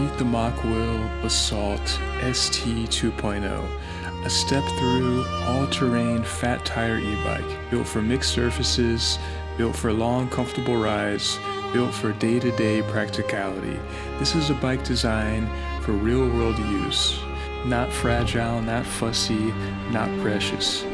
Meet the Mokwheel Basalt ST 2.0, a step-through, all-terrain, fat-tire e-bike built for mixed surfaces, built for long, comfortable rides, built for day-to-day practicality. This is a bike designed for real-world use. Not fragile, not fussy, not precious.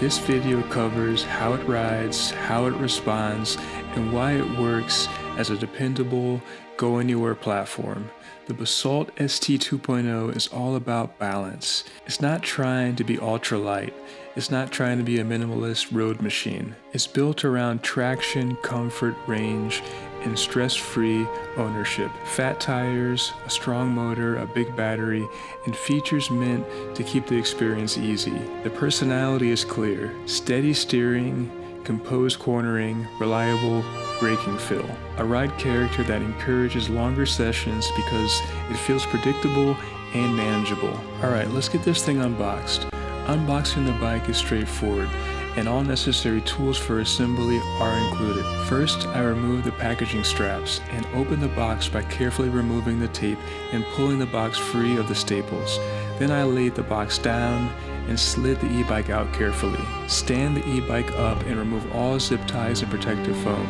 This video covers how it rides, how it responds, and why it works as a dependable, go-anywhere platform. The Basalt ST 2.0 is all about balance. It's not trying to be ultra-light. It's not trying to be a minimalist road machine. It's built around traction, comfort, range, and stress-free ownership. Fat tires, a strong motor, a big battery, and features meant to keep the experience easy. The personality is clear: steady steering, composed cornering, reliable braking feel. A ride character that encourages longer sessions because it feels predictable and manageable. Alright, let's get this thing unboxed. Unboxing the bike is straightforward, and all necessary tools for assembly are included. First, I remove the packaging straps and open the box by carefully removing the tape and pulling the box free of the staples. Then I laid the box down and slid the e-bike out carefully. Stand the e-bike up and remove all zip ties and protective foam,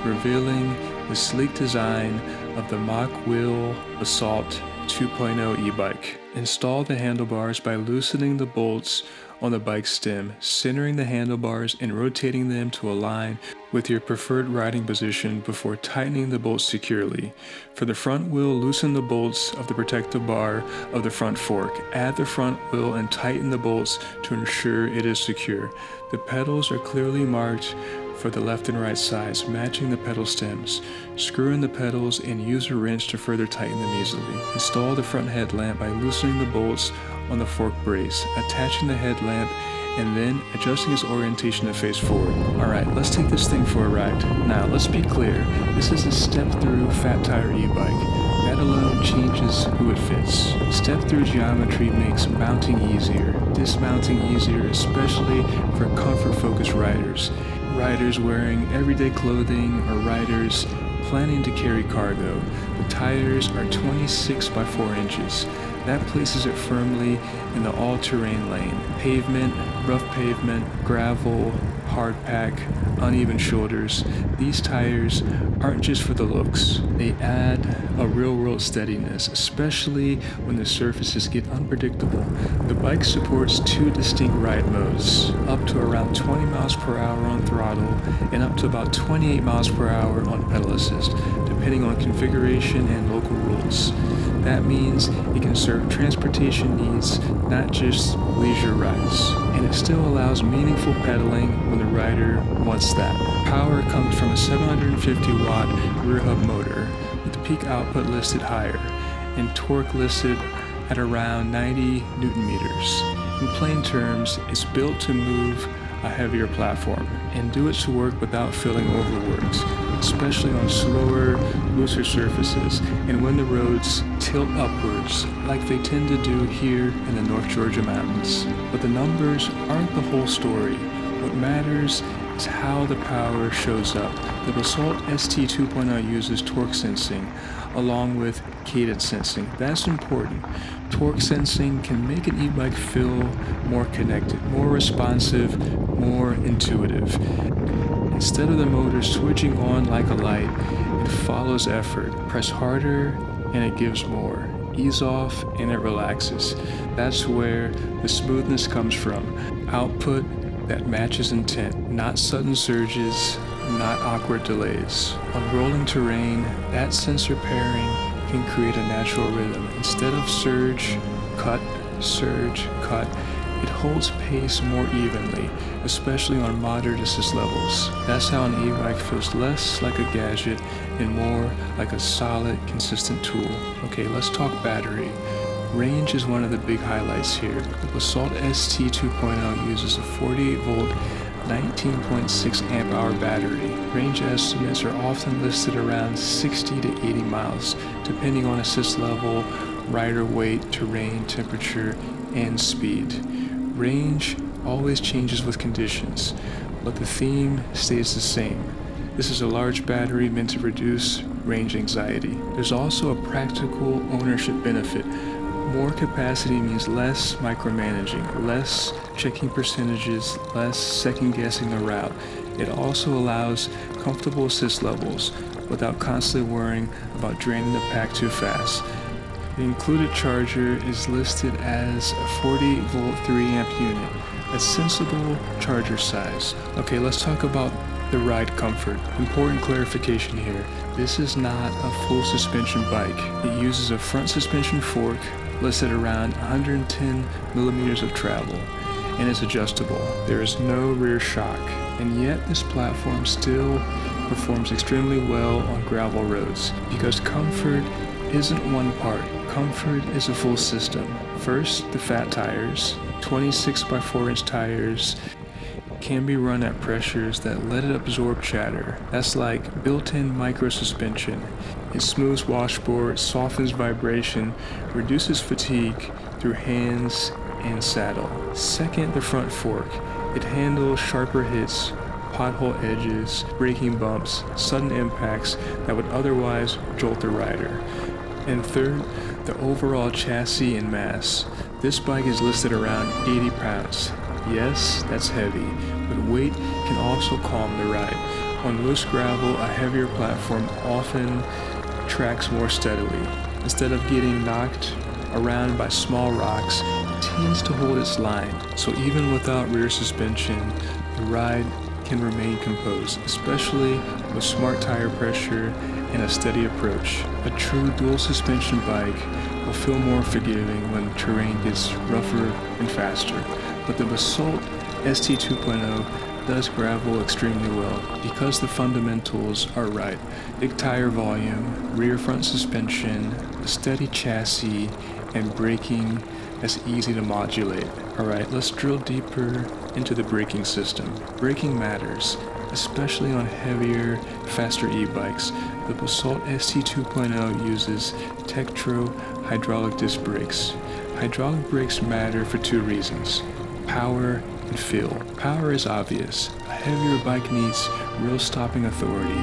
revealing the sleek design of the Mokwheel Basalt 2.0 e-bike. Install the handlebars by loosening the bolts on the bike stem, centering the handlebars and rotating them to align with your preferred riding position before tightening the bolts securely. For the front wheel, loosen the bolts of the protective bar of the front fork. Add the front wheel and tighten the bolts to ensure it is secure. The pedals are clearly marked for the left and right sides, matching the pedal stems. Screw in the pedals and use a wrench to further tighten them easily. Install the front headlamp by loosening the bolts on the fork brace, attaching the headlamp, and then adjusting its orientation to face forward. Alright, let's take this thing for a ride. Now, let's be clear, this is a step-through fat tire e-bike. That alone changes who it fits. Step-through geometry makes mounting easier, dismounting easier, especially for comfort-focused riders. Riders wearing everyday clothing or riders planning to carry cargo. The tires are 26 by 4 inches. That places it firmly in the all-terrain lane. Pavement, rough pavement, gravel, hard pack, uneven shoulders. These tires aren't just for the looks. They add a real-world steadiness, especially when the surfaces get unpredictable. The bike supports 2 distinct ride modes, up to around 20 miles per hour on throttle and up to about 28 miles per hour on pedal assist, depending on configuration and local rules. That means it can serve transportation needs, not just leisure rides. And it still allows meaningful pedaling when the rider wants that. Power comes from a 750-watt rear hub motor, with the peak output listed higher, and torque listed at around 90 Newton meters. In plain terms, it's built to move a heavier platform and do its work without feeling overworked, especially on slower, looser surfaces and when the roads tilt upwards like they tend to do here in the North Georgia mountains. But the numbers aren't the whole story. What matters is how the power shows up. The Basalt ST 2.0 uses torque sensing along with cadence sensing. That's important. Torque sensing can make an e-bike feel more connected, more responsive, more intuitive. Instead of the motor switching on like a light, it follows effort. Press harder and it gives more. Ease off and it relaxes. That's where the smoothness comes from. Output that matches intent, not sudden surges, not awkward delays. On rolling terrain, that sensor pairing can create a natural rhythm. Instead of surge, cut, it holds pace more evenly, especially on moderate assist levels. That's how an e-bike feels less like a gadget and more like a solid, consistent tool. Okay, let's talk battery. Range is one of the big highlights here. The Basalt ST 2.0 uses a 48-volt, 19.6 amp-hour battery. Range estimates are often listed around 60 to 80 miles, depending on assist level, rider weight, terrain, temperature, and speed. Range always changes with conditions, but the theme stays the same. This is a large battery meant to reduce range anxiety. There's also a practical ownership benefit. More capacity means less micromanaging, less checking percentages, less second-guessing the route. It also allows comfortable assist levels without constantly worrying about draining the pack too fast. The included charger is listed as a 48-volt 3-amp unit, a sensible charger size. Okay, let's talk about the ride comfort. Important clarification here. This is not a full suspension bike. It uses a front suspension fork listed around 110 millimeters of travel and is adjustable. There is no rear shock, and yet this platform still performs extremely well on gravel roads because comfort isn't one part. Comfort is a full system. First, the fat tires. 26 by 4-inch tires can be run at pressures that let it absorb chatter. That's like built-in micro suspension. It smooths washboard, softens vibration, reduces fatigue through hands and saddle. Second, the front fork. It handles sharper hits, pothole edges, braking bumps, sudden impacts that would otherwise jolt the rider. And third, the overall chassis and mass. This bike is listed around 80 pounds. Yes, that's heavy, but weight can also calm the ride. On loose gravel, a heavier platform often tracks more steadily. Instead of getting knocked around by small rocks, it tends to hold its line. So even without rear suspension, the ride can remain composed, especially with smart tire pressure and a steady approach. A true dual suspension bike will feel more forgiving when terrain gets rougher and faster. But the Basalt ST 2.0 does gravel extremely well because the fundamentals are right. Big tire volume, rear front suspension, a steady chassis, and braking that's easy to modulate. Alright, let's drill deeper into the braking system. Braking matters, especially on heavier, faster e-bikes. The Basalt ST 2.0 uses TEKTRO hydraulic disc brakes. Hydraulic brakes matter for two reasons: power and feel. Power is obvious. A heavier bike needs real stopping authority,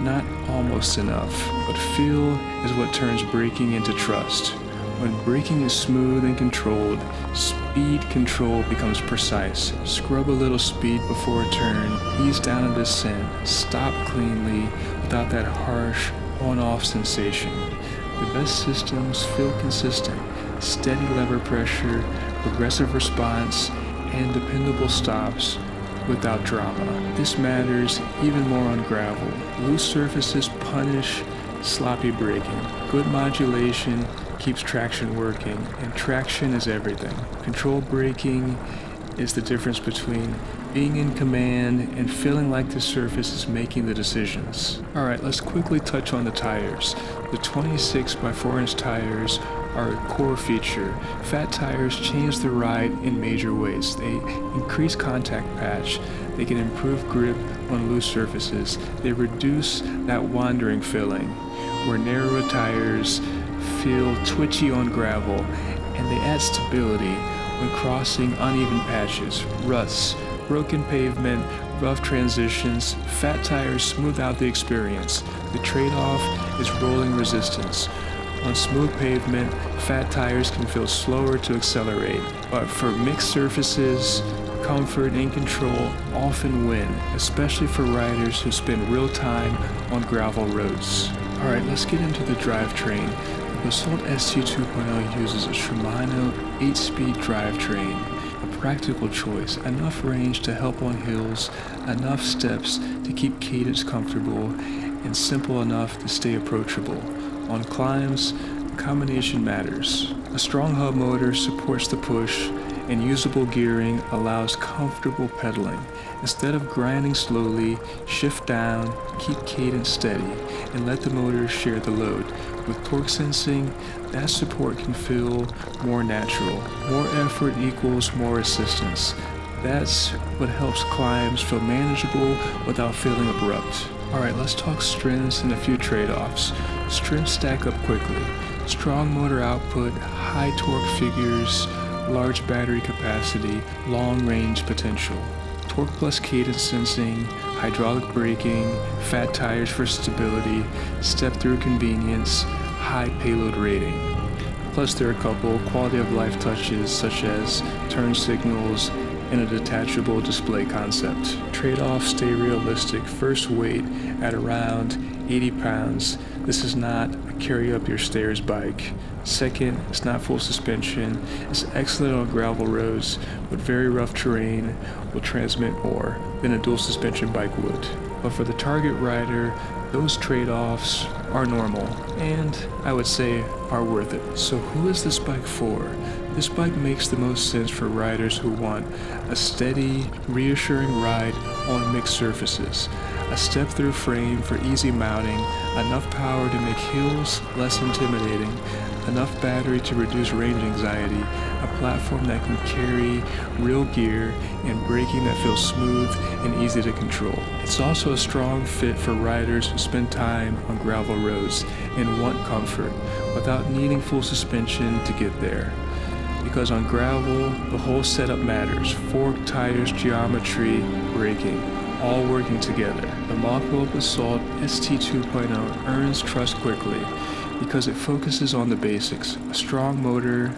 not almost enough. But feel is what turns braking into trust. When braking is smooth and controlled, speed control becomes precise. Scrub a little speed before a turn, ease down a descent, stop cleanly without that harsh on-off sensation. The best systems feel consistent: steady lever pressure, progressive response, and dependable stops without drama. This matters even more on gravel. Loose surfaces punish sloppy braking. Good modulation keeps traction working, and traction is everything. Controlled braking is the difference between being in command and feeling like the surface is making the decisions. Alright, let's quickly touch on the tires. The 26 by 4-inch tires are a core feature. Fat tires change the ride in major ways. They increase contact patch, they can improve grip on loose surfaces, they reduce that wandering feeling, where narrower tires feel twitchy on gravel, and they add stability when crossing uneven patches, ruts, broken pavement, rough transitions. Fat tires smooth out the experience. The trade-off is rolling resistance. On smooth pavement, fat tires can feel slower to accelerate, but for mixed surfaces, comfort and control often win, especially for riders who spend real time on gravel roads. Alright, let's get into the drivetrain. The Basalt ST 2.0 uses a Shimano 8-speed drivetrain, a practical choice, enough range to help on hills, enough steps to keep cadence comfortable, and simple enough to stay approachable. On climbs, combination matters. A strong hub motor supports the push, and usable gearing allows comfortable pedaling. Instead of grinding slowly, shift down, keep cadence steady, and let the motor share the load. With torque sensing, that support can feel more natural. More effort equals more assistance. That's what helps climbs feel manageable without feeling abrupt. Alright, let's talk strengths and a few trade-offs. Strengths stack up quickly. Strong motor output, high torque figures, large battery capacity, long range potential. torque plus cadence sensing, hydraulic braking, fat tires for stability, step-through convenience, high payload rating. Plus there are a couple quality of life touches such as turn signals and a detachable display concept. Trade-offs stay realistic. First weight at around 80 pounds. This is not a carry up your stairs bike. Second, it's not full suspension. It's excellent on gravel roads, but very rough terrain will transmit more than a dual suspension bike would. But for the target rider, those trade-offs are normal, and I would say are worth it. So who is this bike for? This bike makes the most sense for riders who want a steady, reassuring ride on mixed surfaces, a step-through frame for easy mounting, enough power to make hills less intimidating, enough battery to reduce range anxiety, a platform that can carry real gear, and braking that feels smooth and easy to control. It's also a strong fit for riders who spend time on gravel roads and want comfort without needing full suspension to get there. Because on gravel, the whole setup matters. Fork, tires, geometry, braking, all working together. The Mokwheel Basalt ST 2.0 earns trust quickly because it focuses on the basics: a strong motor,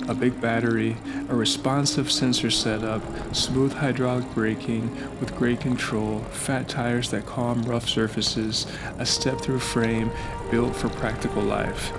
a big battery, a responsive sensor setup, smooth hydraulic braking with great control, fat tires that calm rough surfaces, a step-through frame built for practical life.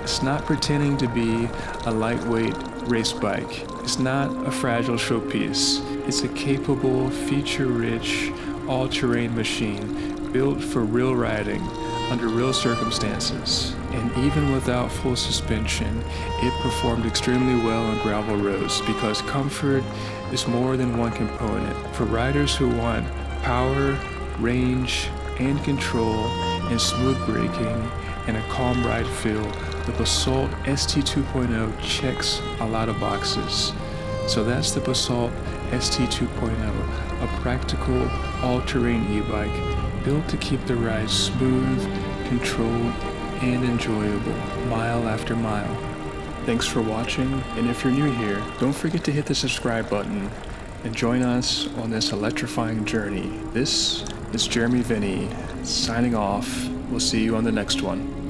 It's not pretending to be a lightweight race bike. It's not a fragile showpiece. It's a capable, feature-rich, all-terrain machine built for real riding under real circumstances. And even without full suspension, it performed extremely well on gravel roads because comfort is more than one component. For riders who want power, range, and control, and smooth braking, and a calm ride feel, the Basalt ST 2.0 checks a lot of boxes. So that's the Basalt ST 2.0, a practical, all-terrain e-bike built to keep the ride smooth, controlled, and enjoyable, mile after mile. Thanks for watching, and if you're new here, don't forget to hit the subscribe button and join us on this electrifying journey. This is Jeremy Vinny, signing off. We'll see you on the next one.